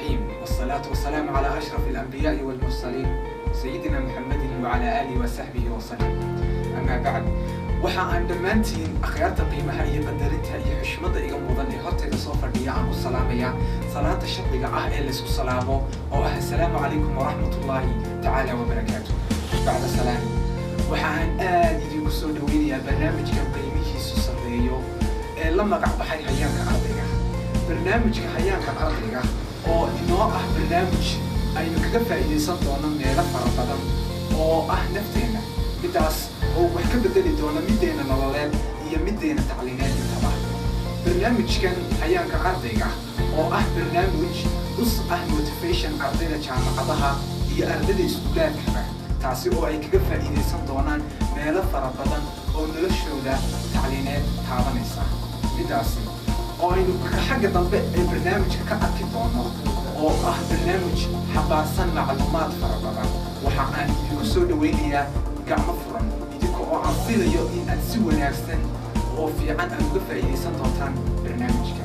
الرحيم والصلاة والسلام على أشرف الأنبياء والمرسلين سيدنا محمد وعلى آله وصحبه وسلم. أما بعد waxaan dhammaantiin akhyaarta qiimaha iyo qadarinta iyo xushmada iga mudan ee hortayda soo fadhiya aan ku salaamaya salaanta sharciga ah ee la isku salaamo oo ah assalaamu calaykum waraxmatullaahi tacaala wabarakaatuh. bacda salaam waxaan aad idinku soo dhaweynayaa barnaamijkan qiimihiisu sarreeyo ee la magac baxay hayaanka ardayga. barnaamijka hayaanka ardayga oo inoo ah barnaamij aynu kaga faa'iidaysan doono meelo fara badan oo ah nafteena midaas oo wax ka bedeli doona mideena nololeed iyo mideena tacliineed intaba. barnaamijkan hayaanka ardayga oo ah barnaamij motivation ardayda jaamacadaha iyo ardayda iskuulaadkaba taasi oo ay kaga faa'iidaysan doonaan meelo fara badan oo noloshooda tacliineed taabanaysa. midaasi oo aynu xagga dambe ee barnaamijka ka arki doono oo ah barnaamij xambaarsan macluumaad fara badan. waxa aan idinku soo dhaweynayaa gacmo furan idinka oo aan filayo in aad si wanaagsan oo fiican aad uga faa'iidaysan doontaan barnaamijka.